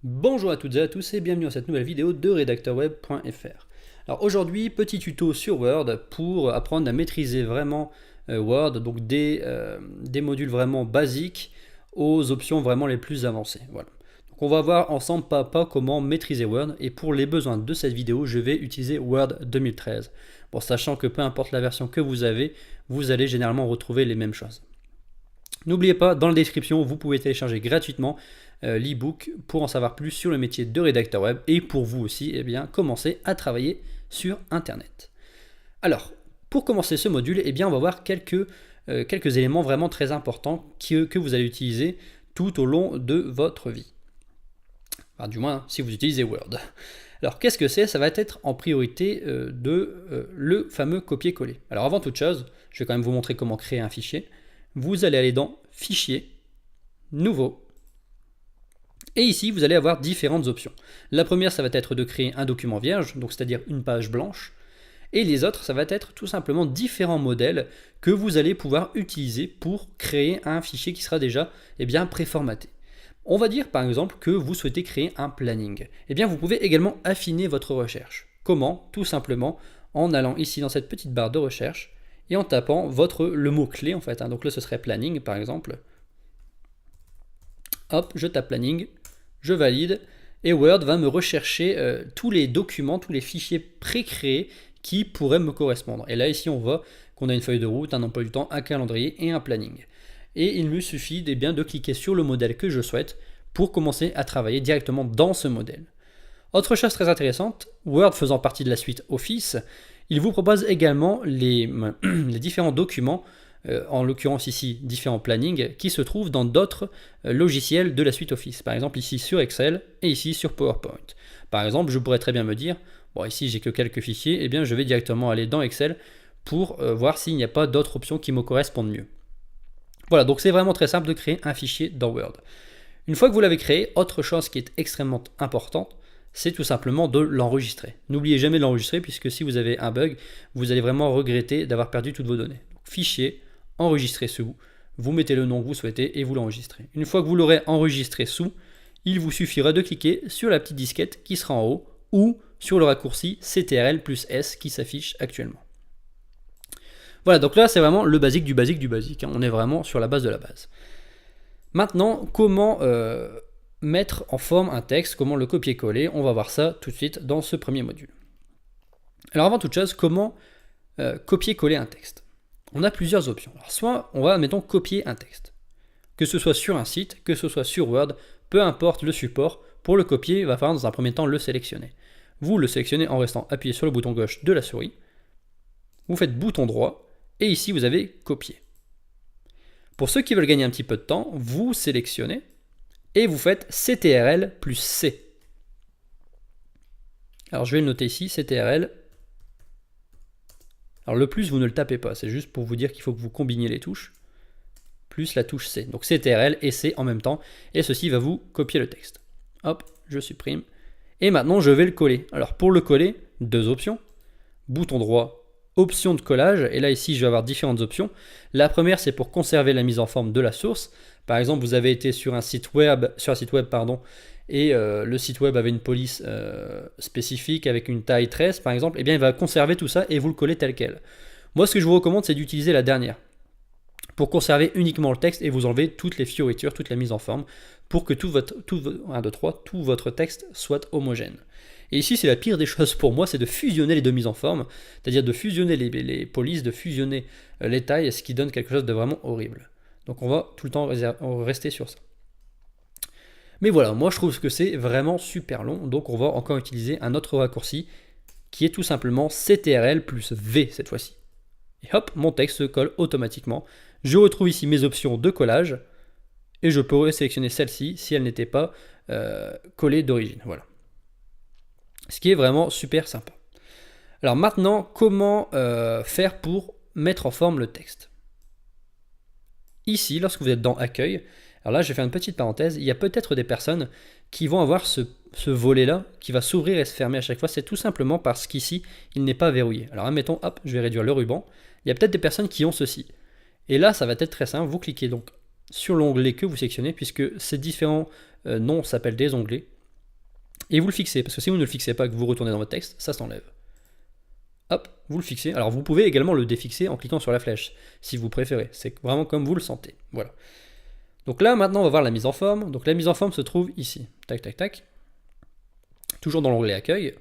Bonjour à toutes et à tous et bienvenue dans cette nouvelle vidéo de redacteurweb.fr. Alors aujourd'hui, petit tuto sur Word pour apprendre à maîtriser vraiment Word, donc des modules vraiment basiques aux options vraiment les plus avancées. Voilà. Donc on va voir ensemble pas à pas comment maîtriser Word et pour les besoins de cette vidéo, je vais utiliser Word 2013. Bon, sachant que peu importe la version que vous avez, vous allez généralement retrouver les mêmes choses. N'oubliez pas, dans la description, vous pouvez télécharger gratuitement l'e-book pour en savoir plus sur le métier de rédacteur web et pour vous aussi, eh bien, commencer à travailler sur Internet. Alors, pour commencer ce module, eh bien, on va voir quelques éléments vraiment très importants que vous allez utiliser tout au long de votre vie. Enfin, du moins, si vous utilisez Word. Alors, qu'est-ce que c'est? Ça va être en priorité le fameux copier-coller. Alors, avant toute chose, je vais quand même vous montrer comment créer un fichier. Vous allez aller dans Fichier, Nouveau, et ici vous allez avoir différentes options. La première, ça va être de créer un document vierge, donc c'est-à-dire une page blanche, et les autres, ça va être tout simplement différents modèles que vous allez pouvoir utiliser pour créer un fichier qui sera déjà préformaté. On va dire par exemple que vous souhaitez créer un planning. Eh bien vous pouvez également affiner votre recherche. Comment? Tout simplement en allant ici dans cette petite barre de recherche, et en tapant le mot-clé en fait, donc là ce serait planning par exemple. Hop, je tape planning, je valide, et Word va me rechercher tous les documents, tous les fichiers pré-créés qui pourraient me correspondre. Et là ici on voit qu'on a une feuille de route, un emploi du temps, un calendrier et un planning. Et il me suffit de cliquer sur le modèle que je souhaite pour commencer à travailler directement dans ce modèle. Autre chose très intéressante, Word faisant partie de la suite Office, il vous propose également les différents documents, en l'occurrence ici différents plannings, qui se trouvent dans d'autres logiciels de la suite Office. Par exemple ici sur Excel et ici sur PowerPoint. Par exemple, je pourrais très bien me dire, bon ici j'ai que quelques fichiers, et bien je vais directement aller dans Excel pour voir s'il n'y a pas d'autres options qui me correspondent mieux. Voilà, donc c'est vraiment très simple de créer un fichier dans Word. Une fois que vous l'avez créé, autre chose qui est extrêmement importante, c'est tout simplement de l'enregistrer. N'oubliez jamais de l'enregistrer puisque si vous avez un bug, vous allez vraiment regretter d'avoir perdu toutes vos données. Donc, fichier, enregistrer sous, vous mettez le nom que vous souhaitez et vous l'enregistrez. Une fois que vous l'aurez enregistré sous, il vous suffira de cliquer sur la petite disquette qui sera en haut ou sur le raccourci CTRL plus S qui s'affiche actuellement. Voilà, donc là c'est vraiment le basique du basique du basique. On est vraiment sur la base de la base. Maintenant, comment mettre en forme un texte, comment le copier-coller? On va voir ça tout de suite dans ce premier module. Alors avant toute chose, comment copier-coller un texte? On a plusieurs options. Alors soit on va, mettons, copier un texte. Que ce soit sur un site, que ce soit sur Word, peu importe le support, pour le copier, il va falloir dans un premier temps le sélectionner. Vous le sélectionnez en restant appuyé sur le bouton gauche de la souris. Vous faites bouton droit, et ici vous avez copier. Pour ceux qui veulent gagner un petit peu de temps, vous sélectionnez et vous faites CTRL plus C. Alors je vais le noter ici, CTRL. Alors le plus, vous ne le tapez pas, c'est juste pour vous dire qu'il faut que vous combiniez les touches, plus la touche C. Donc CTRL et C en même temps, et ceci va vous copier le texte. Hop, je supprime. Et maintenant je vais le coller. Alors pour le coller, deux options. Bouton droit, option de collage, et là ici je vais avoir différentes options. La première c'est pour conserver la mise en forme de la source. Par exemple vous avez été sur un site web, et le site web avait une police spécifique avec une taille 13 par exemple, et bien il va conserver tout ça et vous le collez tel quel. Moi ce que je vous recommande c'est d'utiliser la dernière pour conserver uniquement le texte et vous enlever toutes les fioritures, toute la mise en forme pour que tout votre texte soit homogène. Et ici, c'est la pire des choses pour moi, c'est de fusionner les deux mises en forme, c'est-à-dire de fusionner les polices, de fusionner les tailles, ce qui donne quelque chose de vraiment horrible. Donc on va tout le temps rester sur ça. Mais voilà, moi je trouve que c'est vraiment super long, donc on va encore utiliser un autre raccourci qui est tout simplement CTRL plus V cette fois-ci. Et hop, mon texte se colle automatiquement. Je retrouve ici mes options de collage, et je pourrais sélectionner celle-ci si elle n'était pas collée d'origine. Voilà. Ce qui est vraiment super sympa. Alors maintenant, comment faire pour mettre en forme le texte? Ici, lorsque vous êtes dans Accueil, alors là je vais faire une petite parenthèse, il y a peut-être des personnes qui vont avoir ce volet-là qui va s'ouvrir et se fermer à chaque fois, c'est tout simplement parce qu'ici, il n'est pas verrouillé. Alors admettons, hop, je vais réduire le ruban, il y a peut-être des personnes qui ont ceci. Et là, ça va être très simple, vous cliquez donc sur l'onglet que vous sélectionnez, puisque ces différents noms s'appellent des onglets. et vous le fixez, parce que si vous ne le fixez pas, que vous retournez dans votre texte, ça s'enlève. Hop, vous le fixez. Alors vous pouvez également le défixer en cliquant sur la flèche, si vous préférez. C'est vraiment comme vous le sentez. Voilà. Donc là, maintenant, on va voir la mise en forme. Donc la mise en forme se trouve ici. Tac, tac, tac. Toujours dans l'onglet accueil.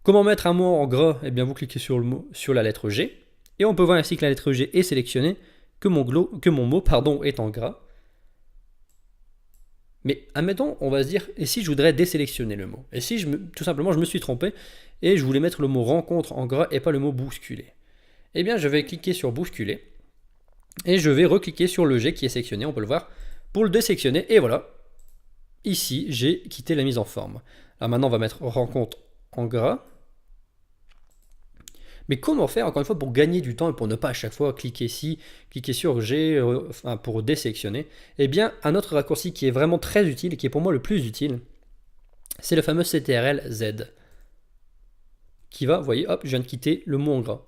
Comment mettre un mot en gras? Eh bien, vous cliquez sur la lettre G. Et on peut voir ainsi que la lettre G est sélectionnée, que mon mot est en gras. Mais admettons, on va se dire, et si je voudrais désélectionner le mot? Et si tout simplement je me suis trompé et je voulais mettre le mot rencontre en gras et pas le mot bousculer? Eh bien, je vais cliquer sur bousculer et je vais recliquer sur le G qui est sélectionné, on peut le voir, pour le désélectionner. Et voilà, ici, j'ai quitté la mise en forme. Alors maintenant, on va mettre rencontre en gras. Mais comment faire, encore une fois, pour gagner du temps et pour ne pas à chaque fois cliquer ici, cliquer sur G, pour désélectionner? Eh bien, un autre raccourci qui est vraiment très utile et qui est pour moi le plus utile, c'est le fameux CTRL-Z. Qui va, vous voyez, hop, je viens de quitter le mot en gras.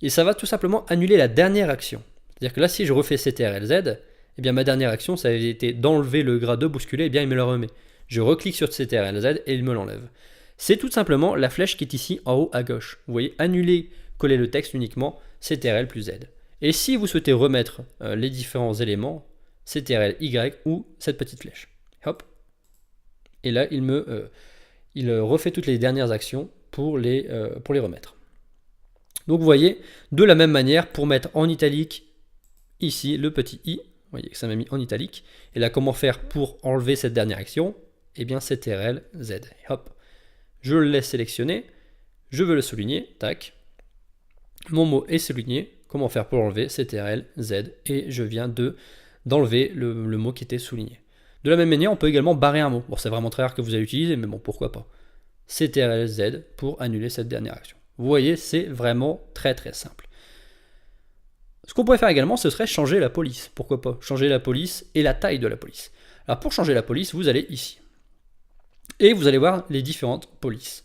Et ça va tout simplement annuler la dernière action. C'est-à-dire que là, si je refais CTRL-Z, eh bien ma dernière action, ça avait été d'enlever le gras de bousculer, eh bien il me le remet. Je reclique sur CTRL-Z et il me l'enlève. C'est tout simplement la flèche qui est ici en haut à gauche. Vous voyez, annuler, coller le texte uniquement, CTRL plus Z. Et si vous souhaitez remettre les différents éléments, CTRL Y ou cette petite flèche. Hop. Et là, il refait toutes les dernières actions pour les remettre. Donc vous voyez, de la même manière, pour mettre en italique, ici, le petit i, vous voyez que ça m'a mis en italique. Et là, comment faire pour enlever cette dernière action? Eh bien, CTRL Z. Hop. Je le laisse sélectionner, je veux le souligner, tac. Mon mot est souligné, comment faire pour l'enlever? CTRL Z, et je viens d'enlever le mot qui était souligné. De la même manière, on peut également barrer un mot. Bon, c'est vraiment très rare que vous allez utiliser, mais bon, pourquoi pas. CTRL Z pour annuler cette dernière action. Vous voyez, c'est vraiment très très simple. Ce qu'on pourrait faire également, ce serait changer la police. Pourquoi pas? Changer la police et la taille de la police. Alors pour changer la police, vous allez ici. Et vous allez voir les différentes polices.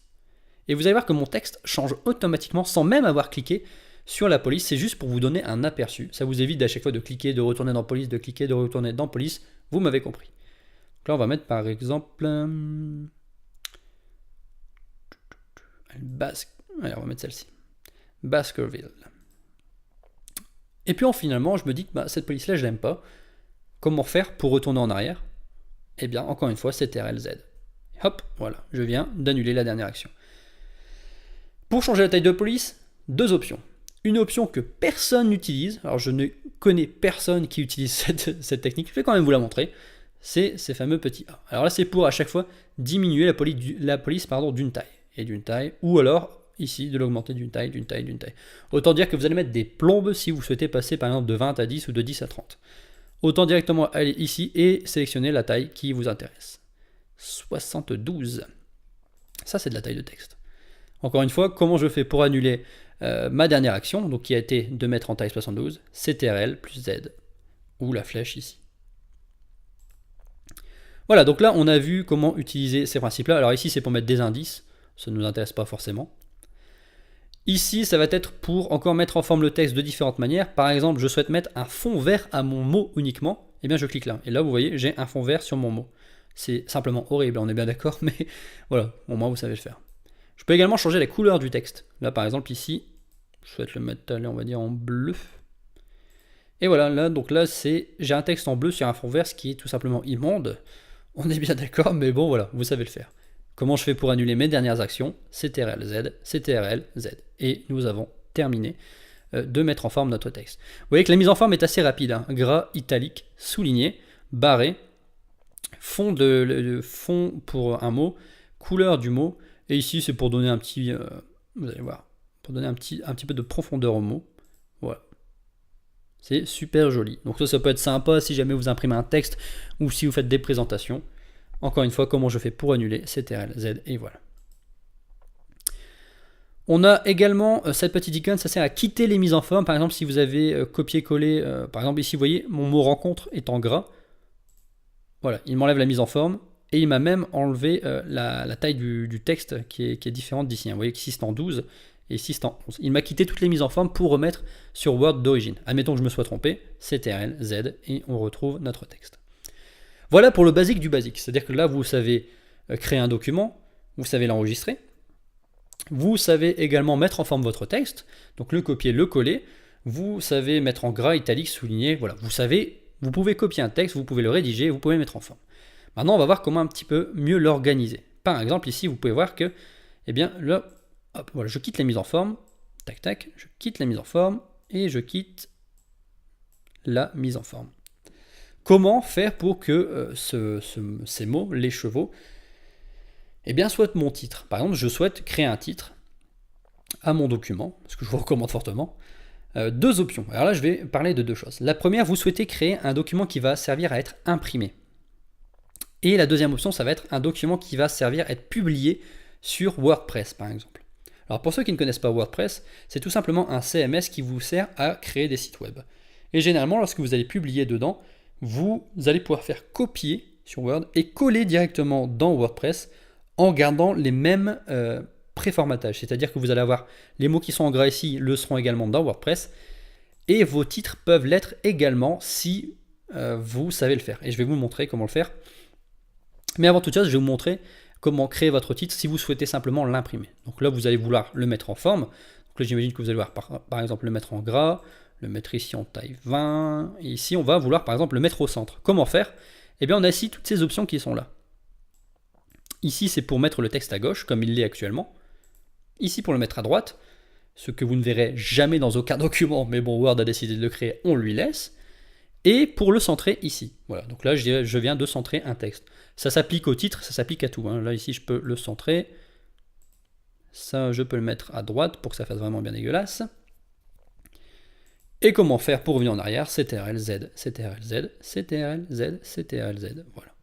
Et vous allez voir que mon texte change automatiquement sans même avoir cliqué sur la police. C'est juste pour vous donner un aperçu. Ça vous évite à chaque fois de cliquer, de retourner dans police, de cliquer, de retourner dans police. Vous m'avez compris. Donc là, on va mettre par exemple... Allez, on va mettre celle-ci. Baskerville. Et puis finalement, je me dis que cette police-là, je l'aime pas. Comment faire pour retourner en arrière? Eh bien, encore une fois, CTRL Z. Hop, voilà, je viens d'annuler la dernière action. Pour changer la taille de police, deux options. Une option que personne n'utilise, alors je ne connais personne qui utilise cette technique, je vais quand même vous la montrer, c'est ces fameux petits A. Alors là, c'est pour à chaque fois diminuer la police d'une taille, et d'une taille, ou alors ici de l'augmenter d'une taille, d'une taille, d'une taille. Autant dire que vous allez mettre des plombes si vous souhaitez passer par exemple de 20 à 10 ou de 10 à 30. Autant directement aller ici et sélectionner la taille qui vous intéresse. 72. Ça, c'est de la taille de texte. Encore une fois, comment je fais pour annuler ma dernière action, donc qui a été de mettre en taille 72, CTRL plus Z, ou la flèche ici. Voilà, donc là, on a vu comment utiliser ces principes-là. Alors ici, c'est pour mettre des indices, ça ne nous intéresse pas forcément. Ici, ça va être pour encore mettre en forme le texte de différentes manières. Par exemple, je souhaite mettre un fond vert à mon mot uniquement, et bien je clique là. Et là, vous voyez, j'ai un fond vert sur mon mot. C'est simplement horrible, on est bien d'accord, mais voilà, au moins vous savez le faire. Je peux également changer la couleur du texte. Là, par exemple, ici, je souhaite le mettre, allez, on va dire en bleu. Et voilà, là, donc là, j'ai un texte en bleu sur un fond vert, ce qui est tout simplement immonde. On est bien d'accord, mais bon, voilà, vous savez le faire. Comment je fais pour annuler mes dernières actions? CTRL Z, CTRL Z. Et nous avons terminé de mettre en forme notre texte. Vous voyez que la mise en forme est assez rapide, hein. Gras, italique, souligné, barré, fond pour un mot, couleur du mot, et ici c'est pour donner un petit, vous allez voir, pour donner un petit peu de profondeur au mot. Voilà. C'est super joli. Donc ça peut être sympa si jamais vous imprimez un texte ou si vous faites des présentations. Encore une fois, comment je fais pour annuler? CTRL Z, et voilà. On a également cette petite icône, ça sert à quitter les mises en forme. Par exemple, si vous avez copié-collé, par exemple ici, vous voyez, mon mot rencontre est en gras. Voilà, il m'enlève la mise en forme et il m'a même enlevé la taille du texte qui est différente d'ici. Vous voyez qu'ici c'est en 12 et ici c'est en 11. Il m'a quitté toutes les mises en forme pour remettre sur Word d'origine. Admettons que je me sois trompé, CTRL Z et on retrouve notre texte. Voilà pour le basique du basique, c'est-à-dire que là vous savez créer un document, vous savez l'enregistrer. Vous savez également mettre en forme votre texte, donc le copier, le coller. Vous savez mettre en gras, italique, souligner, voilà. Vous pouvez copier un texte, vous pouvez le rédiger, vous pouvez le mettre en forme. Maintenant, on va voir comment un petit peu mieux l'organiser. Par exemple, ici, vous pouvez voir que, eh bien, là, hop, voilà, je quitte la mise en forme, tac, tac, je quitte la mise en forme, et je quitte la mise en forme. Comment faire pour que ces mots, les chevaux, eh bien, soient mon titre. Par exemple, je souhaite créer un titre à mon document, ce que je vous recommande fortement. Deux options. Alors là, je vais parler de deux choses. La première, vous souhaitez créer un document qui va servir à être imprimé. Et la deuxième option, ça va être un document qui va servir à être publié sur WordPress, par exemple. Alors pour ceux qui ne connaissent pas WordPress, c'est tout simplement un CMS qui vous sert à créer des sites web. Et généralement, lorsque vous allez publier dedans, vous allez pouvoir faire copier sur Word et coller directement dans WordPress en gardant les mêmes préformatages. C'est-à-dire que vous allez avoir les mots qui sont en gras ici, le seront également dans WordPress. Et vos titres peuvent l'être également si vous savez le faire. Et je vais vous montrer comment le faire. Mais avant toute chose, je vais vous montrer comment créer votre titre si vous souhaitez simplement l'imprimer. Donc là, vous allez vouloir le mettre en forme. Donc là, j'imagine que vous allez vouloir par exemple le mettre en gras, le mettre ici en taille 20. Et ici, on va vouloir par exemple le mettre au centre. Comment faire? Eh bien, on a ici toutes ces options qui sont là. Ici, c'est pour mettre le texte à gauche, comme il l'est actuellement. Ici, pour le mettre à droite, ce que vous ne verrez jamais dans aucun document, mais bon, Word a décidé de le créer, on lui laisse. Et pour le centrer ici. Voilà, donc là, je viens de centrer un texte. Ça s'applique au titre, ça s'applique à tout. Hein. Là, ici, je peux le centrer. Ça, je peux le mettre à droite pour que ça fasse vraiment bien dégueulasse. Et comment faire pour revenir en arrière? CTRL-Z, CTRL-Z, CTRL-Z, CTRL-Z. Voilà.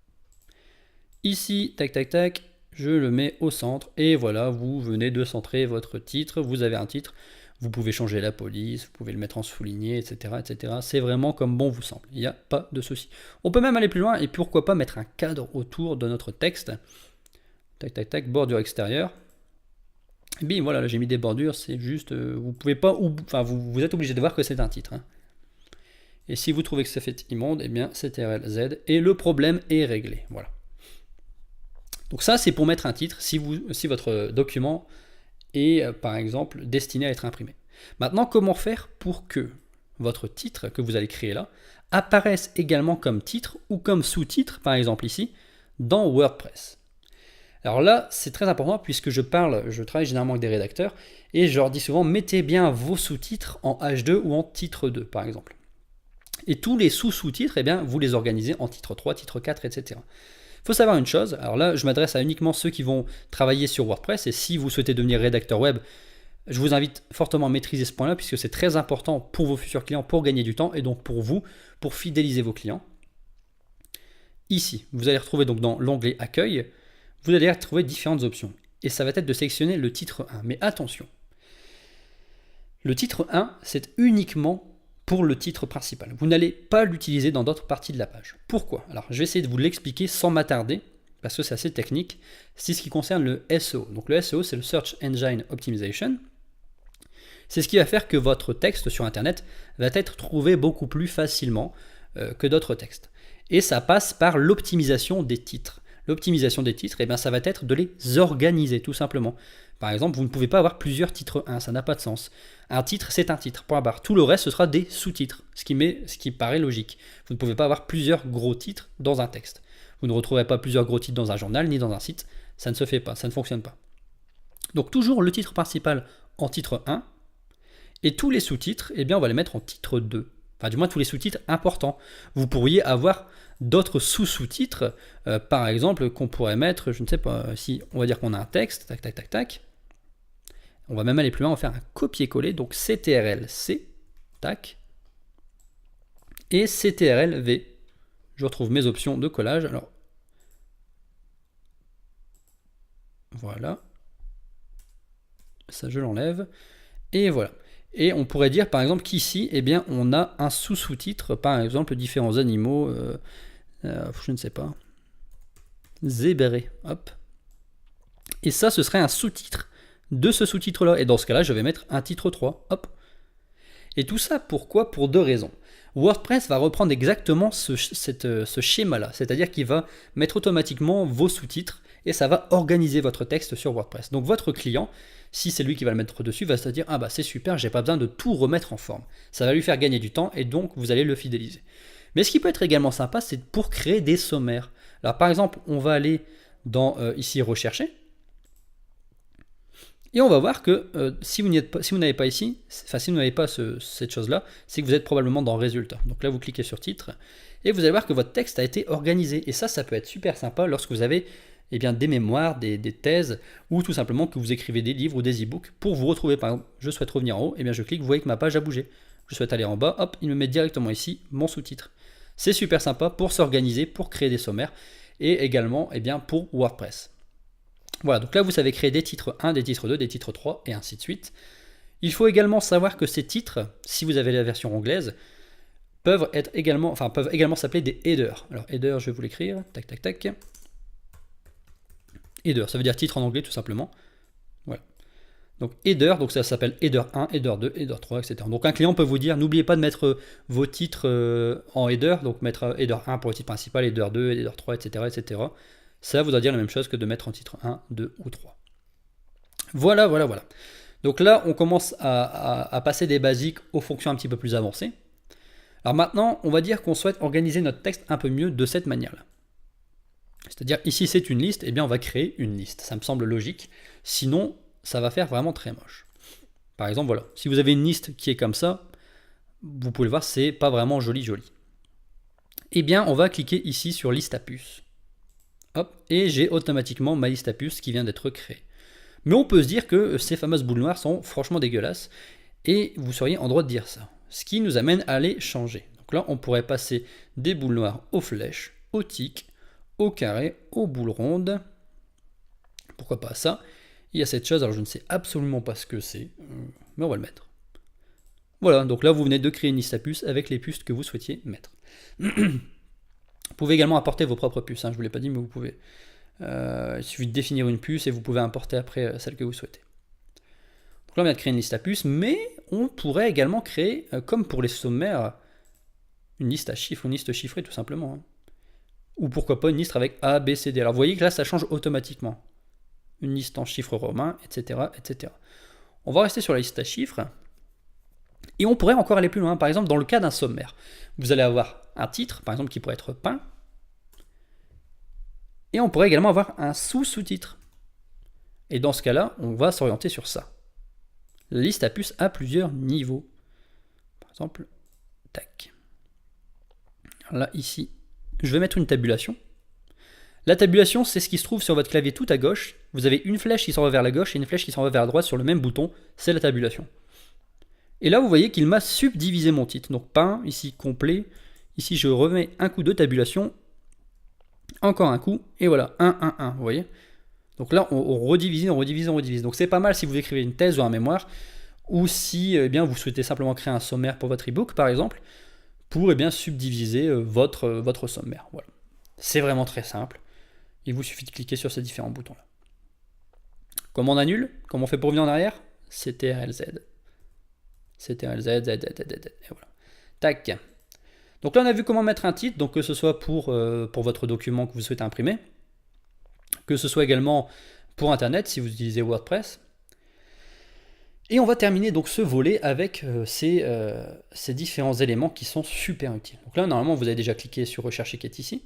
Ici, tac, tac, tac, je le mets au centre. Et voilà, vous venez de centrer votre titre. Vous avez un titre. Vous pouvez changer la police, vous pouvez le mettre en souligné, etc. etc. C'est vraiment comme bon vous semble. Il n'y a pas de souci. On peut même aller plus loin et pourquoi pas mettre un cadre autour de notre texte. Tac, tac, tac, bordure extérieure. Et bien voilà, là j'ai mis des bordures, c'est juste, vous pouvez pas, enfin vous êtes obligé de voir que c'est un titre. Hein. Et si vous trouvez que ça fait immonde, eh bien CTRL-Z et le problème est réglé. Voilà. Donc ça c'est pour mettre un titre si votre document est par exemple destiné à être imprimé. Maintenant, comment faire pour que votre titre que vous allez créer là apparaisse également comme titre ou comme sous-titre, par exemple ici, dans WordPress? Alors là, c'est très important puisque je travaille généralement avec des rédacteurs et je leur dis souvent mettez bien vos sous-titres en H2 ou en titre 2 par exemple. Et tous les sous-sous-titres, eh bien, vous les organisez en titre 3, titre 4, etc. Il faut savoir une chose, alors là je m'adresse à uniquement ceux qui vont travailler sur WordPress et si vous souhaitez devenir rédacteur web, je vous invite fortement à maîtriser ce point-là puisque c'est très important pour vos futurs clients, pour gagner du temps et donc pour vous, pour fidéliser vos clients. Ici, vous allez retrouver donc dans l'onglet Accueil, vous allez retrouver différentes options et ça va être de sélectionner le titre 1. Mais attention, le titre 1, c'est uniquement pour le titre principal. Vous n'allez pas l'utiliser dans d'autres parties de la page. Pourquoi? Alors, je vais essayer de vous l'expliquer sans m'attarder, parce que c'est assez technique. C'est ce qui concerne le SEO. Donc le SEO, c'est le Search Engine Optimization. C'est ce qui va faire que votre texte sur Internet va être trouvé beaucoup plus facilement que d'autres textes. Et ça passe par l'optimisation des titres. L'optimisation des titres, eh bien, ça va être de les organiser, tout simplement. Par exemple, vous ne pouvez pas avoir plusieurs titres 1, ça n'a pas de sens. Un titre, c'est un titre, point barre. Tout le reste, ce sera des sous-titres, ce qui paraît logique. Vous ne pouvez pas avoir plusieurs gros titres dans un texte. Vous ne retrouverez pas plusieurs gros titres dans un journal, ni dans un site. Ça ne se fait pas, ça ne fonctionne pas. Donc toujours le titre principal en titre 1, et tous les sous-titres, eh bien, on va les mettre en titre 2. Enfin, du moins, tous les sous-titres importants. Vous pourriez avoir d'autres sous-sous-titres, par exemple, qu'on pourrait mettre, je ne sais pas, si on va dire qu'on a un texte, tac, tac, tac, tac. On va même aller plus loin, on va faire un copier-coller, donc CTRL-C, tac, et CTRL-V. Je retrouve mes options de collage, alors, voilà, ça je l'enlève, et voilà. Et on pourrait dire par exemple qu'ici, eh bien, on a un sous-sous-titre, par exemple différents animaux, je ne sais pas, zébrés, hop. Et ça, ce serait un sous-titre de ce sous-titre-là. Et dans ce cas-là, je vais mettre un titre 3, hop. Et tout ça, pourquoi? Pour deux raisons. WordPress va reprendre exactement ce schéma-là, c'est-à-dire qu'il va mettre automatiquement vos sous-titres et ça va organiser votre texte sur WordPress. Donc votre client, si c'est lui qui va le mettre dessus, va se dire ah bah c'est super, j'ai pas besoin de tout remettre en forme. Ça va lui faire gagner du temps et donc vous allez le fidéliser. Mais ce qui peut être également sympa, c'est pour créer des sommaires. Alors par exemple, on va aller dans ici rechercher. Et on va voir que si vous n'avez pas ici, enfin si vous n'avez pas cette chose-là, c'est que vous êtes probablement dans résultats. Donc là, vous cliquez sur titre et vous allez voir que votre texte a été organisé. Et ça peut être super sympa lorsque vous avez eh bien, des mémoires, des thèses, ou tout simplement que vous écrivez des livres ou des e-books pour vous retrouver. Par exemple, je souhaite revenir en haut, et bien je clique, vous voyez que ma page a bougé. Je souhaite aller en bas, hop, il me met directement ici mon sous-titre. C'est super sympa pour s'organiser, pour créer des sommaires, et également eh bien, pour WordPress. Voilà, donc là vous savez créer des titres 1, des titres 2, des titres 3 et ainsi de suite. Il faut également savoir que ces titres, si vous avez la version anglaise, peuvent également s'appeler des headers. Alors header, je vais vous l'écrire, tac tac tac. Header, ça veut dire titre en anglais tout simplement. Voilà. Donc header, donc ça s'appelle header 1, header 2, header 3, etc. Donc un client peut vous dire, n'oubliez pas de mettre vos titres en header, donc mettre header 1 pour le titre principal, header 2, header 3, etc. etc. Ça voudra dire la même chose que de mettre en titre 1, 2 ou 3. Voilà. Donc là, on commence à passer des basiques aux fonctions un petit peu plus avancées. Alors maintenant, on va dire qu'on souhaite organiser notre texte un peu mieux de cette manière-là. C'est-à-dire, ici c'est une liste, et bien on va créer une liste. Ça me semble logique. Sinon, ça va faire vraiment très moche. Par exemple, voilà. Si vous avez une liste qui est comme ça, vous pouvez le voir, c'est pas vraiment joli. Eh bien, on va cliquer ici sur liste à puces. Hop, et j'ai automatiquement ma liste à puces qui vient d'être créée. Mais on peut se dire que ces fameuses boules noires sont franchement dégueulasses, et vous seriez en droit de dire ça. Ce qui nous amène à les changer. Donc là, on pourrait passer des boules noires aux flèches, aux tics, aux carrés, aux boules rondes. Pourquoi pas ça? Il y a cette chose, alors je ne sais absolument pas ce que c'est, mais on va le mettre. Voilà, donc là vous venez de créer une liste à puces avec les puces que vous souhaitiez mettre. Vous pouvez également apporter vos propres puces, hein, je ne vous l'ai pas dit, mais vous pouvez. Il suffit de définir une puce et vous pouvez importer après celle que vous souhaitez. Donc là on vient de créer une liste à puces, mais on pourrait également créer, comme pour les sommaires, une liste à chiffres, une liste chiffrée tout simplement. Hein. Ou pourquoi pas une liste avec A, B, C, D. Alors vous voyez que là ça change automatiquement. Une liste en chiffres romains, etc., etc. On va rester sur la liste à chiffres. Et on pourrait encore aller plus loin. Par exemple, dans le cas d'un sommaire, vous allez avoir un titre, par exemple, qui pourrait être pain. Et on pourrait également avoir un sous-sous-titre. Et dans ce cas-là, on va s'orienter sur ça. La liste à puces a plusieurs niveaux. Par exemple, tac. Alors là, ici, je vais mettre une tabulation. La tabulation, c'est ce qui se trouve sur votre clavier tout à gauche. Vous avez une flèche qui s'en va vers la gauche et une flèche qui s'en va vers la droite sur le même bouton. C'est la tabulation. Et là, vous voyez qu'il m'a subdivisé mon titre. Donc, pain, ici, complet. Ici, je remets un coup de tabulation. Encore un coup. Et voilà, 1, 1, 1. Vous voyez? Donc là, on redivise. Donc, c'est pas mal si vous écrivez une thèse ou un mémoire. Ou si eh bien, vous souhaitez simplement créer un sommaire pour votre e-book, par exemple. Pour eh bien, subdiviser votre sommaire. Voilà. C'est vraiment très simple. Il vous suffit de cliquer sur ces différents boutons-là. Comment on annule? Comment on fait pour revenir en arrière? CTRL-Z. CTRL-Z, et voilà. Tac. Donc là, on a vu comment mettre un titre, donc que ce soit pour votre document que vous souhaitez imprimer, que ce soit également pour Internet, si vous utilisez WordPress. Et on va terminer donc ce volet avec ces différents éléments qui sont super utiles. Donc là, normalement, vous avez déjà cliqué sur Rechercher qui est ici.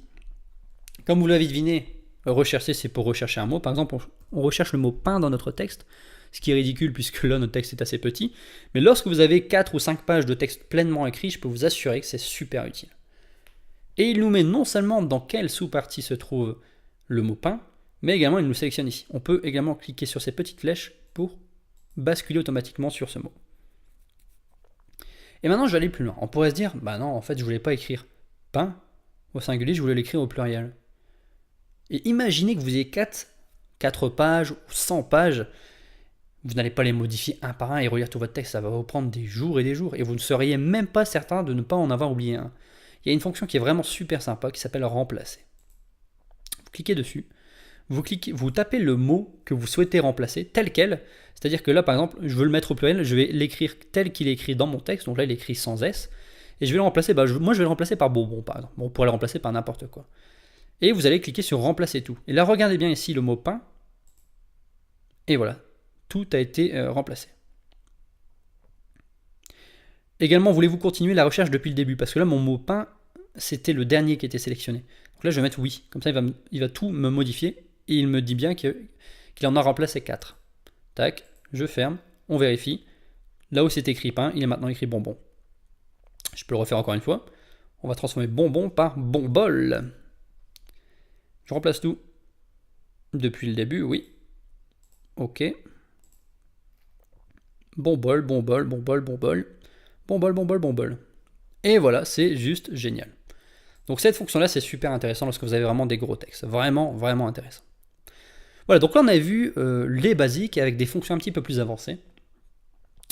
Comme vous l'avez deviné, rechercher, c'est pour rechercher un mot. Par exemple, on recherche le mot pain dans notre texte, ce qui est ridicule puisque là, notre texte est assez petit. Mais lorsque vous avez 4 ou 5 pages de texte pleinement écrit, je peux vous assurer que c'est super utile. Et il nous met non seulement dans quelle sous-partie se trouve le mot pain, mais également il nous sélectionne ici. On peut également cliquer sur ces petites flèches pour basculer automatiquement sur ce mot. Et maintenant, je vais aller plus loin. On pourrait se dire, bah non, en fait, je voulais pas écrire pain au singulier, je voulais l'écrire au pluriel. Et imaginez que vous ayez 4 pages ou 100 pages, vous n'allez pas les modifier un par un et relire tout votre texte, ça va vous prendre des jours, et vous ne seriez même pas certain de ne pas en avoir oublié un. Il y a une fonction qui est vraiment super sympa qui s'appelle remplacer. Vous cliquez dessus, vous tapez le mot que vous souhaitez remplacer tel quel, c'est-à-dire que là par exemple, je veux le mettre au pluriel, je vais l'écrire tel qu'il est écrit dans mon texte, donc là il est écrit sans S, et je vais le remplacer, moi je vais le remplacer par bonbon par exemple, on pourrait le remplacer par n'importe quoi. et vous allez cliquer sur remplacer tout. Et là, regardez bien ici le mot pain, et voilà, tout a été remplacé. Également, voulez-vous continuer la recherche depuis le début? Parce que là, mon mot pain, c'était le dernier qui était sélectionné. Donc là, je vais mettre oui. Comme ça, il va tout me modifier. Et il me dit bien qu'il en a remplacé 4. Tac, je ferme, on vérifie. Là où c'est écrit pain, il est maintenant écrit bonbon. Je peux le refaire encore une fois. On va transformer bonbon par bonbol. Je remplace tout. Depuis le début, oui. Ok. Bonbol, bonbol, bonbol, bonbol. Bonbol, bonbol, bonbol. Et voilà, c'est juste génial. Donc cette fonction-là, c'est super intéressant lorsque vous avez vraiment des gros textes. Vraiment, vraiment intéressant. Voilà, donc là on a vu les basiques avec des fonctions un petit peu plus avancées.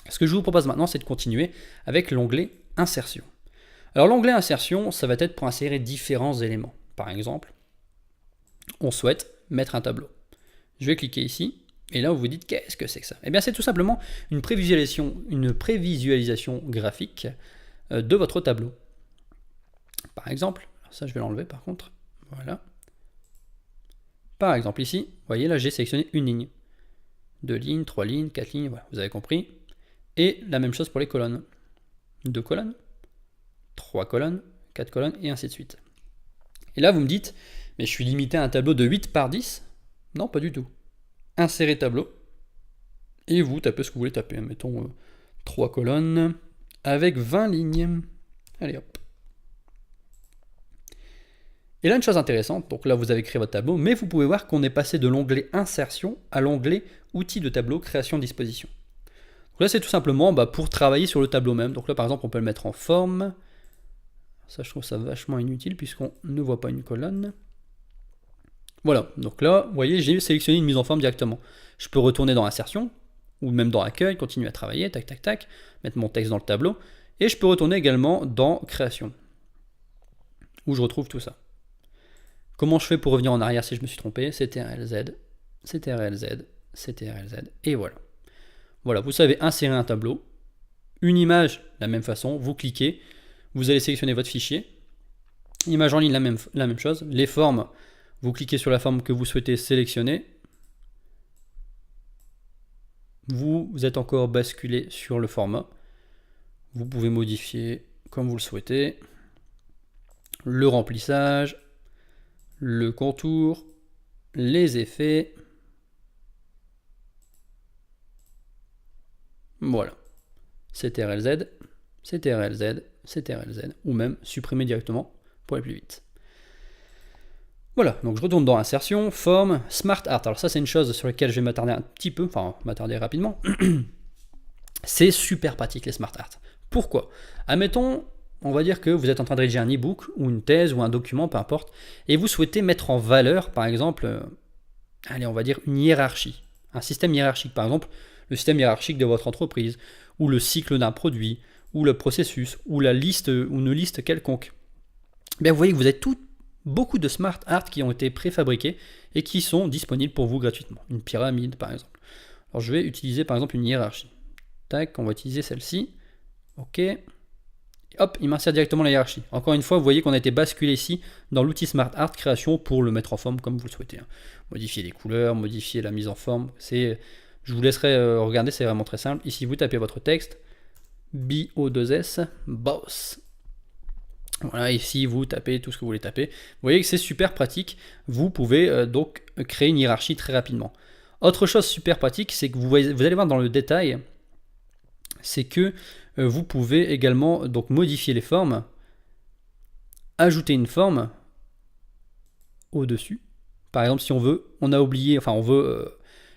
Ce que je vous propose maintenant, c'est de continuer avec l'onglet Insertion. Alors l'onglet Insertion, ça va être pour insérer différents éléments. Par exemple, on souhaite mettre un tableau. Je vais cliquer ici, et là vous vous dites, qu'est-ce que c'est que ça? Eh bien c'est tout simplement une prévisualisation graphique de votre tableau. Par exemple, ça je vais l'enlever par contre, voilà. Par exemple ici, vous voyez là j'ai sélectionné une ligne. 2 lignes, 3 lignes, 4 lignes, voilà, vous avez compris. Et la même chose pour les colonnes. 2 colonnes, 3 colonnes, 4 colonnes, et ainsi de suite. Et là vous me dites, mais je suis limité à un tableau de 8 par 10? Non, pas du tout. Insérer tableau, et vous tapez ce que vous voulez taper. Mettons 3 colonnes, avec 20 lignes. Allez hop. Et là, une chose intéressante, donc là vous avez créé votre tableau, mais vous pouvez voir qu'on est passé de l'onglet Insertion à l'onglet Outils de tableau, Création, Disposition. Donc là, c'est tout simplement pour travailler sur le tableau même. Donc là, par exemple, on peut le mettre en forme. Ça, je trouve ça vachement inutile puisqu'on ne voit pas une colonne. Voilà, donc là, vous voyez, j'ai sélectionné une mise en forme directement. Je peux retourner dans Insertion, ou même dans Accueil, continuer à travailler, tac, tac, tac, mettre mon texte dans le tableau. Et je peux retourner également dans Création, où je retrouve tout ça. Comment je fais pour revenir en arrière si je me suis trompé? CTRL-Z, CTRL-Z, CTRL-Z, et voilà. Voilà, vous savez insérer un tableau, une image, de la même façon, vous cliquez, vous allez sélectionner votre fichier, image en ligne, la même chose, les formes, vous cliquez sur la forme que vous souhaitez sélectionner, vous êtes encore basculé sur le format, vous pouvez modifier comme vous le souhaitez, le remplissage, le contour, les effets. Voilà. CTRL-Z, CTRL-Z, CTRL-Z, ou même supprimer directement pour aller plus vite. Voilà, donc je retourne dans Insertion, Forme, Smart Art. Alors ça, c'est une chose sur laquelle je vais m'attarder un petit peu, enfin m'attarder rapidement. C'est super pratique les Smart Art. Pourquoi? Admettons, on va dire que vous êtes en train de rédiger un e-book ou une thèse ou un document, peu importe, et vous souhaitez mettre en valeur, par exemple, allez, on va dire une hiérarchie, un système hiérarchique, par exemple, le système hiérarchique de votre entreprise, ou le cycle d'un produit, ou le processus, ou la liste, ou une liste quelconque. Bien, vous voyez que vous avez beaucoup de Smart Art qui ont été préfabriqués et qui sont disponibles pour vous gratuitement. Une pyramide, par exemple. Alors, je vais utiliser, par exemple, une hiérarchie. Tac, on va utiliser celle-ci. Ok. Hop, il m'insère directement la hiérarchie. Encore une fois, vous voyez qu'on a été basculé ici dans l'outil Smart Art Création pour le mettre en forme comme vous le souhaitez. Modifier les couleurs, modifier la mise en forme. Je vous laisserai regarder, c'est vraiment très simple. Ici, vous tapez votre texte. BO2S, boss. Voilà, ici, vous tapez tout ce que vous voulez taper. Vous voyez que c'est super pratique. Vous pouvez donc créer une hiérarchie très rapidement. Autre chose super pratique, c'est que vous allez voir dans le détail, c'est que vous pouvez également donc modifier les formes, ajouter une forme au-dessus. Par exemple, si on veut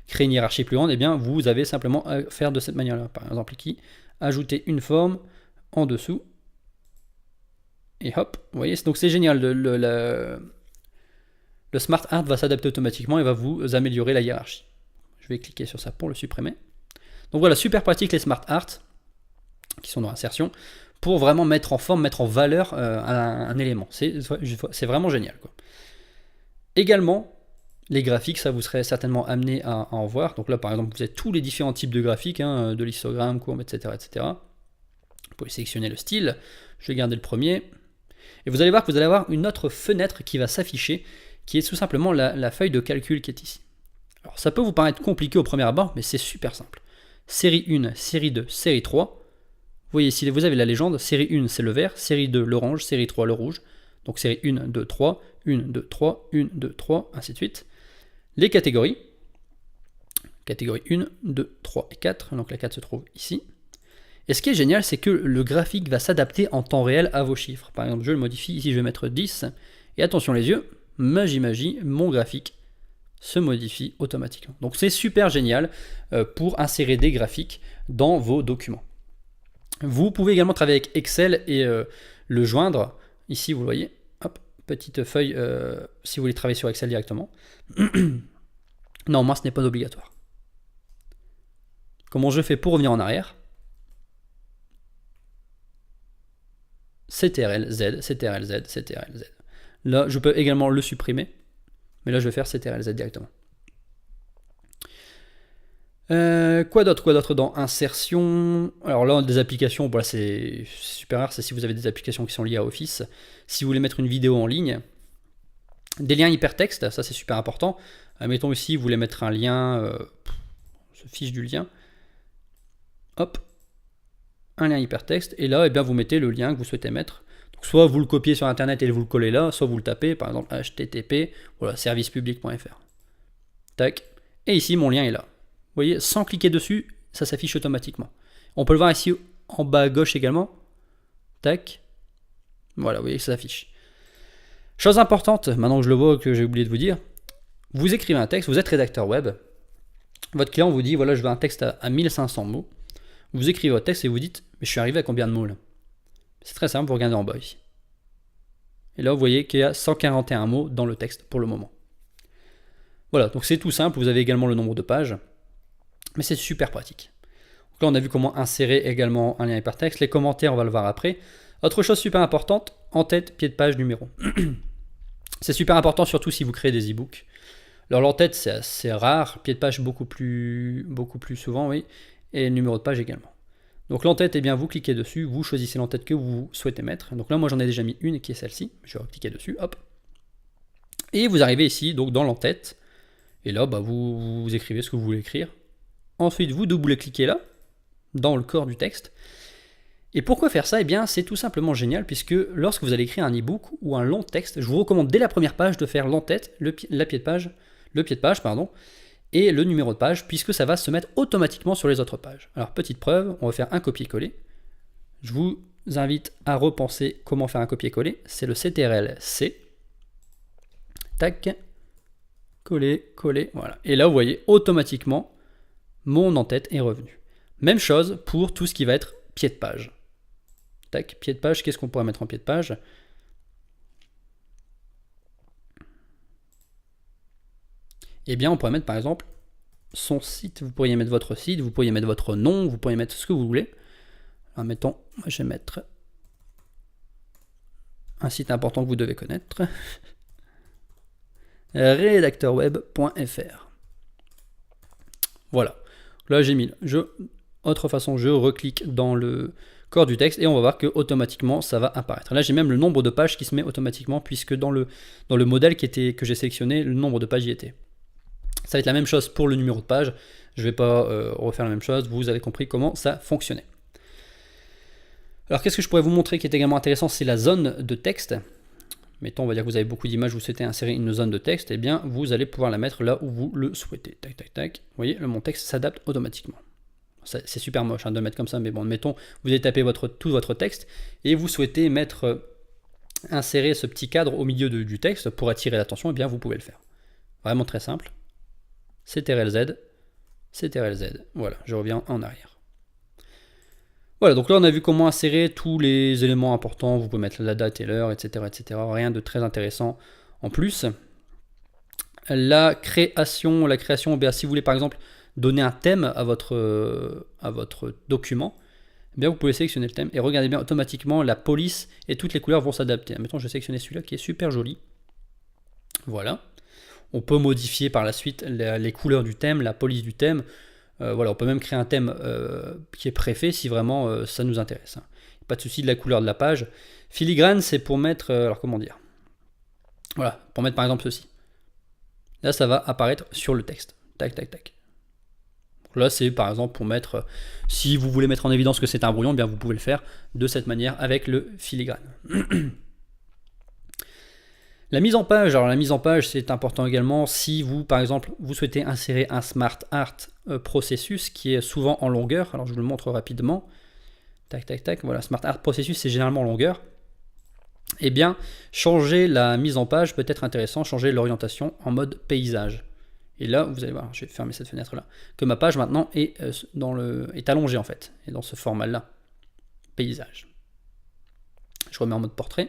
créer une hiérarchie plus grande, eh bien vous avez simplement à faire de cette manière-là. Par exemple, ici, ajouter une forme en dessous. Et hop, vous voyez, donc c'est génial. Le Smart Art va s'adapter automatiquement et va vous améliorer la hiérarchie. Je vais cliquer sur ça pour le supprimer. Donc voilà, super pratique les Smart Art qui sont dans Insertion pour vraiment mettre en forme, mettre en valeur un élément. C'est vraiment génial, quoi. Également, les graphiques, ça vous serez certainement amené à en voir. Donc là, par exemple, vous avez tous les différents types de graphiques, de l'histogramme, courbe, etc., etc. Vous pouvez sélectionner le style. Je vais garder le premier. Et vous allez voir que vous allez avoir une autre fenêtre qui va s'afficher, qui est tout simplement la feuille de calcul qui est ici. Alors ça peut vous paraître compliqué au premier abord, mais c'est super simple. Série 1, série 2, série 3. Vous voyez ici, vous avez la légende. Série 1, c'est le vert. Série 2, l'orange. Série 3, le rouge. Donc série 1, 2, 3. 1, 2, 3. 1, 2, 3. Ainsi de suite. Les catégories. Catégorie 1, 2, 3 et 4. Donc la 4 se trouve ici. Et ce qui est génial, c'est que le graphique va s'adapter en temps réel à vos chiffres. Par exemple, je le modifie. Ici, je vais mettre 10. Et attention les yeux. Magie, mon graphique se modifie automatiquement. Donc c'est super génial pour insérer des graphiques dans vos documents. Vous pouvez également travailler avec Excel et le joindre. Ici, vous le voyez, hop, petite feuille si vous voulez travailler sur Excel directement. Non, moi, ce n'est pas obligatoire. Comment je fais pour revenir en arrière? CTRL-Z, CTRL-Z, CTRL-Z. Là, je peux également le supprimer. Mais là, je vais faire CTRL-Z directement. Quoi d'autre dans insertion? Alors là, des applications, voilà, c'est super rare, c'est si vous avez des applications qui sont liées à Office. Si vous voulez mettre une vidéo en ligne, des liens hypertexte, ça c'est super important. Mettons ici, vous voulez mettre un lien, on se fiche du lien. Hop, un lien hypertexte, et là, eh bien, vous mettez le lien que vous souhaitez mettre. Donc, soit vous le copiez sur Internet et vous le collez là, soit vous le tapez, par exemple http, voilà, servicepublic.fr. Tac, et ici, mon lien est là. Vous voyez, sans cliquer dessus, ça s'affiche automatiquement. On peut le voir ici en bas à gauche également. Tac. Voilà, vous voyez que ça s'affiche. Chose importante, maintenant que je le vois, que j'ai oublié de vous dire, vous écrivez un texte, vous êtes rédacteur web, votre client vous dit, voilà, je veux un texte à 1500 mots. Vous écrivez votre texte et vous dites, mais je suis arrivé à combien de mots là? C'est très simple, vous regardez en bas ici. Et là, vous voyez qu'il y a 141 mots dans le texte pour le moment. Voilà, donc c'est tout simple, vous avez également le nombre de pages. Mais c'est super pratique. Donc là, on a vu comment insérer également un lien hypertexte. Les commentaires, on va le voir après. Autre chose super importante, en-tête, pied de page, numéro. C'est super important, surtout si vous créez des e-books. Alors l'en-tête, c'est assez rare. Pied de page, beaucoup plus souvent, oui. Et numéro de page également. Donc l'en-tête, eh bien, vous cliquez dessus. Vous choisissez l'en-tête que vous souhaitez mettre. Donc là, moi, j'en ai déjà mis une qui est celle-ci. Je vais cliquer dessus, hop. Et vous arrivez ici, donc dans l'en-tête. Et là, bah, vous écrivez ce que vous voulez écrire. Ensuite, vous double-cliquez là, dans le corps du texte. Et pourquoi faire ça? Eh bien, c'est tout simplement génial, puisque lorsque vous allez écrire un e-book ou un long texte, je vous recommande dès la première page de faire l'en-tête, le pied de page, et le numéro de page, puisque ça va se mettre automatiquement sur les autres pages. Alors, petite preuve, on va faire un copier-coller. Je vous invite à repenser comment faire un copier-coller. C'est le CTRL-C. Tac. Coller, coller, voilà. Et là, vous voyez, automatiquement, mon en-tête est revenu. Même chose pour tout ce qui va être pied de page. Tac, pied de page, qu'est-ce qu'on pourrait mettre en pied de page? Eh bien, on pourrait mettre par exemple son site. Vous pourriez mettre votre site, vous pourriez mettre votre nom, vous pourriez mettre ce que vous voulez. Alors, mettons, je vais mettre un site important que vous devez connaître. Rédacteurweb.fr. Voilà. Là, j'ai mis. Autre façon, je reclique dans le corps du texte et on va voir que automatiquement ça va apparaître. Là, j'ai même le nombre de pages qui se met automatiquement puisque dans le modèle que j'ai sélectionné, le nombre de pages y était. Ça va être la même chose pour le numéro de page. Je ne vais pas refaire la même chose. Vous avez compris comment ça fonctionnait. Alors, qu'est-ce que je pourrais vous montrer qui est également intéressant? C'est la zone de texte. Mettons, on va dire que vous avez beaucoup d'images, vous souhaitez insérer une zone de texte, eh bien, vous allez pouvoir la mettre là où vous le souhaitez. Tac, tac, tac. Vous voyez, mon texte s'adapte automatiquement. C'est super moche de le mettre comme ça, mais bon, mettons, vous avez tapé tout votre texte et vous souhaitez insérer ce petit cadre au milieu du texte pour attirer l'attention, eh bien, vous pouvez le faire. Vraiment très simple. CTRL-Z, CTRL-Z. Voilà, je reviens en arrière. Voilà, donc là on a vu comment insérer tous les éléments importants, vous pouvez mettre la date et l'heure, etc., etc. Rien de très intéressant en plus. La création, bien, si vous voulez par exemple donner un thème à votre document, eh bien vous pouvez sélectionner le thème et regardez bien, automatiquement la police et toutes les couleurs vont s'adapter. Mettons, je vais sélectionner celui-là qui est super joli. Voilà. On peut modifier par la suite les couleurs du thème, la police du thème. Voilà, on peut même créer un thème qui est préfet si vraiment ça nous intéresse. Pas de souci de la couleur de la page. Filigrane, c'est pour mettre, alors comment dire, voilà, pour mettre par exemple ceci. Là, ça va apparaître sur le texte. Tac, tac, tac. Là, c'est par exemple pour mettre, si vous voulez mettre en évidence que c'est un brouillon, eh bien vous pouvez le faire de cette manière avec le filigrane. La mise en page, alors la mise en page c'est important également si vous par exemple vous souhaitez insérer un Smart Art processus qui est souvent en longueur, alors je vous le montre rapidement, tac tac tac, voilà, Smart Art processus c'est généralement en longueur, eh bien changer la mise en page peut être intéressant, changer l'orientation en mode paysage. Et là vous allez voir, je vais fermer cette fenêtre là, que ma page maintenant est, est allongée en fait, et dans ce format là, paysage. Je remets en mode portrait.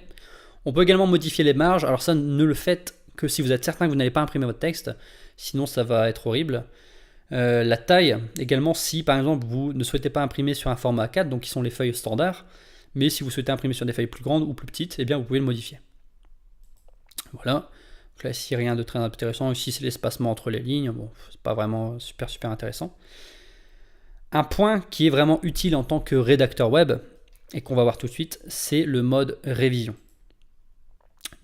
On peut également modifier les marges, alors ça ne le faites que si vous êtes certain que vous n'allez pas imprimer votre texte, sinon ça va être horrible. La taille également, si par exemple vous ne souhaitez pas imprimer sur un format A4, donc qui sont les feuilles standards, mais si vous souhaitez imprimer sur des feuilles plus grandes ou plus petites, eh bien vous pouvez le modifier. Voilà, donc là ici rien de très intéressant, ici c'est l'espacement entre les lignes, bon c'est pas vraiment super intéressant. Un point qui est vraiment utile en tant que rédacteur web, et qu'on va voir tout de suite, c'est le mode révision.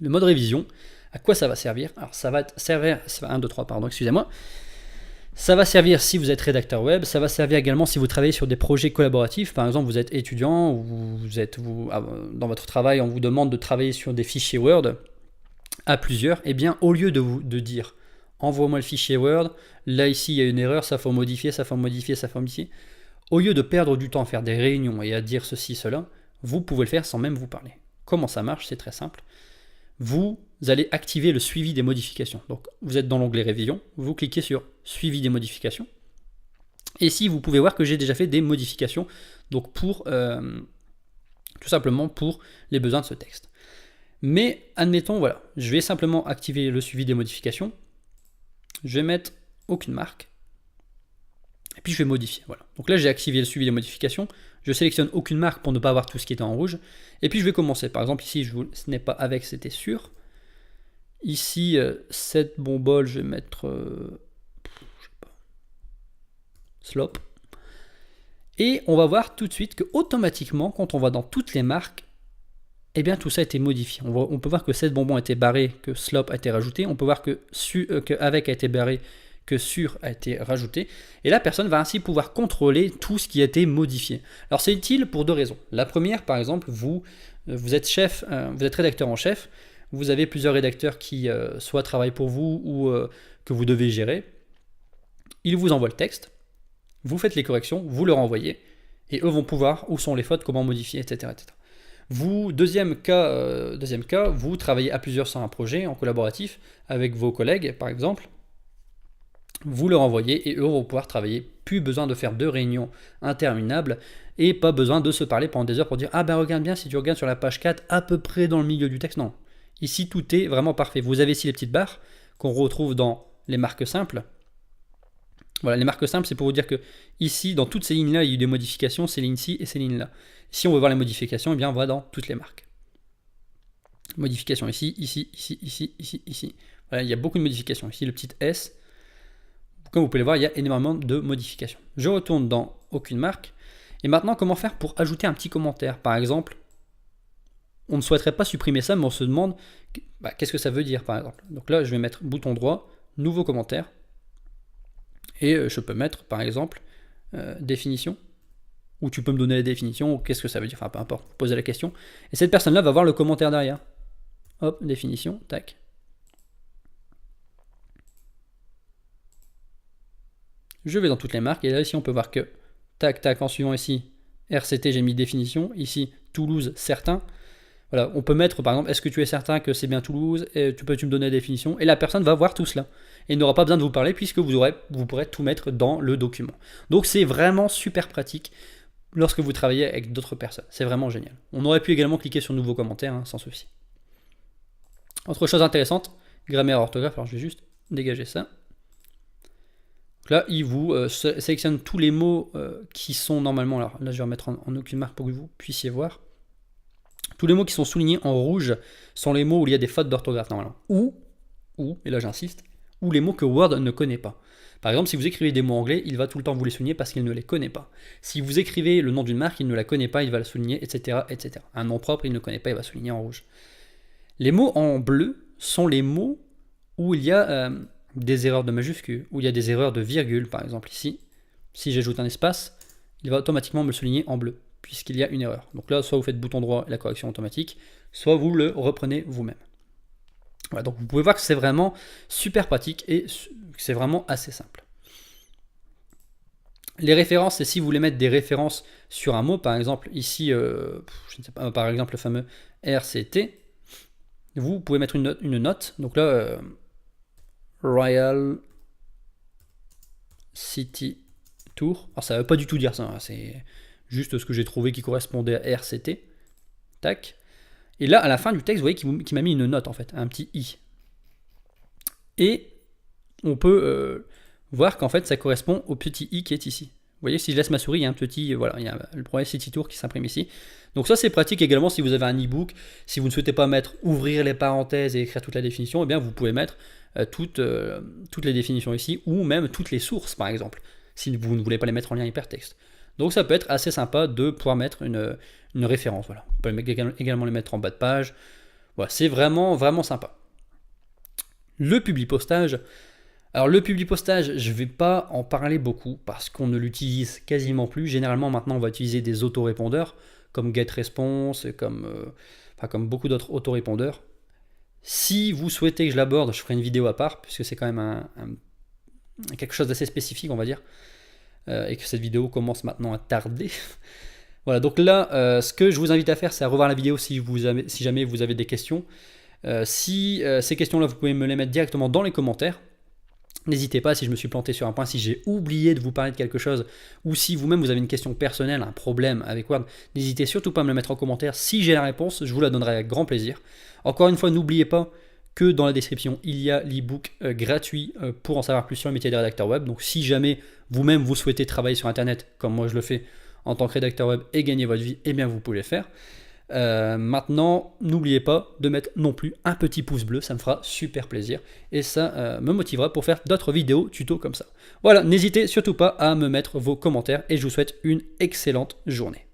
Le mode révision, à quoi ça va servir? Alors ça va servir, 1, 2, 3, pardon, excusez-moi. Ça va servir si vous êtes rédacteur web, ça va servir également si vous travaillez sur des projets collaboratifs, par exemple vous êtes étudiant, ou dans votre travail on vous demande de travailler sur des fichiers Word à plusieurs, et bien au lieu de dire envoie-moi le fichier Word, là ici il y a une erreur, ça faut modifier, ça faut modifier, ça faut modifier, au lieu de perdre du temps à faire des réunions et à dire ceci, cela, vous pouvez le faire sans même vous parler. Comment ça marche? C'est très simple. Vous allez activer le suivi des modifications. Donc vous êtes dans l'onglet révision, vous cliquez sur suivi des modifications. Et ici vous pouvez voir que j'ai déjà fait des modifications, donc pour tout simplement pour les besoins de ce texte. Mais admettons, voilà, je vais simplement activer le suivi des modifications. Je vais mettre aucune marque. Et puis je vais modifier. Voilà. Donc là j'ai activé le suivi des modifications. Je sélectionne aucune marque pour ne pas avoir tout ce qui était en rouge. Et puis je vais commencer. Par exemple ici, ce n'est pas avec, c'était sûr. Ici, cette bombole, je vais mettre je sais pas, slop. Et on va voir tout de suite que automatiquement, quand on va dans toutes les marques, eh bien tout ça a été modifié. On peut voir que cette bonbon a été barré, que slop a été rajouté. On peut voir que avec a été barré, que sur a été rajouté, et la personne va ainsi pouvoir contrôler tout ce qui a été modifié. Alors c'est utile pour deux raisons. La première, par exemple, vous êtes chef, vous êtes rédacteur en chef, vous avez plusieurs rédacteurs qui soit travaillent pour vous ou que vous devez gérer. Ils vous envoient le texte, vous faites les corrections, vous le renvoyez, et eux vont pouvoir où sont les fautes, comment modifier, etc. etc. Vous, deuxième cas, vous travaillez à plusieurs sur un projet en collaboratif avec vos collègues, par exemple. Vous leur envoyez et eux vont pouvoir travailler. Plus besoin de faire 2 réunions interminables et pas besoin de se parler pendant des heures pour dire ah ben regarde bien si tu regardes sur la page 4 à peu près dans le milieu du texte. Non, ici tout est vraiment parfait. Vous avez ici les petites barres qu'on retrouve dans les marques simples. Voilà, les marques simples c'est pour vous dire que ici dans toutes ces lignes là il y a eu des modifications, ces lignes-ci et ces lignes là. Si on veut voir les modifications, eh bien on va dans toutes les marques. Modifications ici, ici, ici, ici, ici, ici. Voilà, il y a beaucoup de modifications. Ici le petit S. Comme vous pouvez le voir, il y a énormément de modifications. Je retourne dans aucune marque. Et maintenant, comment faire pour ajouter un petit commentaire? Par exemple, on ne souhaiterait pas supprimer ça, mais on se demande qu'est-ce que ça veut dire, par exemple. Donc là, je vais mettre bouton droit, nouveau commentaire. Et je peux mettre, par exemple, définition. Ou tu peux me donner la définition, ou qu'est-ce que ça veut dire, enfin peu importe, poser la question. Et cette personne-là va voir le commentaire derrière. Hop, définition, tac. Je vais dans toutes les marques et là ici on peut voir que tac tac en suivant ici RCT j'ai mis définition, ici Toulouse certain. Voilà, on peut mettre par exemple est-ce que tu es certain que c'est bien Toulouse et tu me donner la définition et la personne va voir tout cela et n'aura pas besoin de vous parler puisque vous pourrez tout mettre dans le document. Donc c'est vraiment super pratique lorsque vous travaillez avec d'autres personnes, c'est vraiment génial. On aurait pu également cliquer sur nouveau commentaire sans souci. Autre chose intéressante, grammaire orthographe, alors je vais juste dégager ça. Donc là, il vous sélectionne tous les mots qui sont normalement, alors là je vais remettre en aucune marque pour que vous puissiez voir. Tous les mots qui sont soulignés en rouge sont les mots où il y a des fautes d'orthographe normalement. Ou, et là j'insiste, ou les mots que Word ne connaît pas. Par exemple, si vous écrivez des mots anglais, il va tout le temps vous les souligner parce qu'il ne les connaît pas. Si vous écrivez le nom d'une marque, il ne la connaît pas, il va la souligner, etc., etc. Un nom propre, il ne connaît pas, il va souligner en rouge. Les mots en bleu sont les mots où il y a des erreurs de majuscules, où il y a des erreurs de virgule, par exemple ici. Si j'ajoute un espace, il va automatiquement me le souligner en bleu, puisqu'il y a une erreur. Donc là, soit vous faites bouton droit et la correction automatique, soit vous le reprenez vous-même. Voilà, donc vous pouvez voir que c'est vraiment super pratique et c'est vraiment assez simple. Les références, c'est si vous voulez mettre des références sur un mot, par exemple ici, je ne sais pas, par exemple le fameux RCT, vous pouvez mettre une note. Donc là, Royal City Tour. Alors ça ne veut pas du tout dire ça, hein, c'est juste ce que j'ai trouvé qui correspondait à RCT. Tac. Et là, à la fin du texte, vous voyez qu'il m'a mis une note en fait, un petit i. Et on peut voir qu'en fait ça correspond au petit i qui est ici. Vous voyez, si je laisse ma souris, il y a un petit, voilà, il y a le Royal City Tour qui s'imprime ici. Donc ça c'est pratique également si vous avez un e-book. Si vous ne souhaitez pas ouvrir les parenthèses et écrire toute la définition, eh bien vous pouvez mettre toutes les définitions ici, ou même toutes les sources par exemple, si vous ne voulez pas les mettre en lien hypertexte. Donc ça peut être assez sympa de pouvoir mettre une référence. Voilà. Vous pouvez également les mettre en bas de page. Voilà, c'est vraiment, vraiment sympa. Le publipostage. Alors le publipostage, je ne vais pas en parler beaucoup parce qu'on ne l'utilise quasiment plus. Généralement maintenant on va utiliser des autorépondeurs comme GetResponse, comme beaucoup d'autres autorépondeurs. Si vous souhaitez que je l'aborde, je ferai une vidéo à part puisque c'est quand même quelque chose d'assez spécifique on va dire. Et que cette vidéo commence maintenant à tarder. Voilà, donc là, ce que je vous invite à faire, c'est à revoir la vidéo si jamais vous avez des questions. Si ces questions-là, vous pouvez me les mettre directement dans les commentaires. N'hésitez pas, si je me suis planté sur un point, si j'ai oublié de vous parler de quelque chose, ou si vous-même vous avez une question personnelle, un problème avec Word, n'hésitez surtout pas à me le mettre en commentaire. Si j'ai la réponse, je vous la donnerai avec grand plaisir. Encore une fois, n'oubliez pas que dans la description, il y a l'e-book gratuit pour en savoir plus sur le métier de rédacteur web. Donc si jamais vous-même vous souhaitez travailler sur Internet, comme moi je le fais en tant que rédacteur web et gagner votre vie, eh bien vous pouvez le faire. Maintenant, n'oubliez pas de mettre non plus un petit pouce bleu, ça me fera super plaisir et ça me motivera pour faire d'autres vidéos tuto comme ça. Voilà, n'hésitez surtout pas à me mettre vos commentaires et je vous souhaite une excellente journée.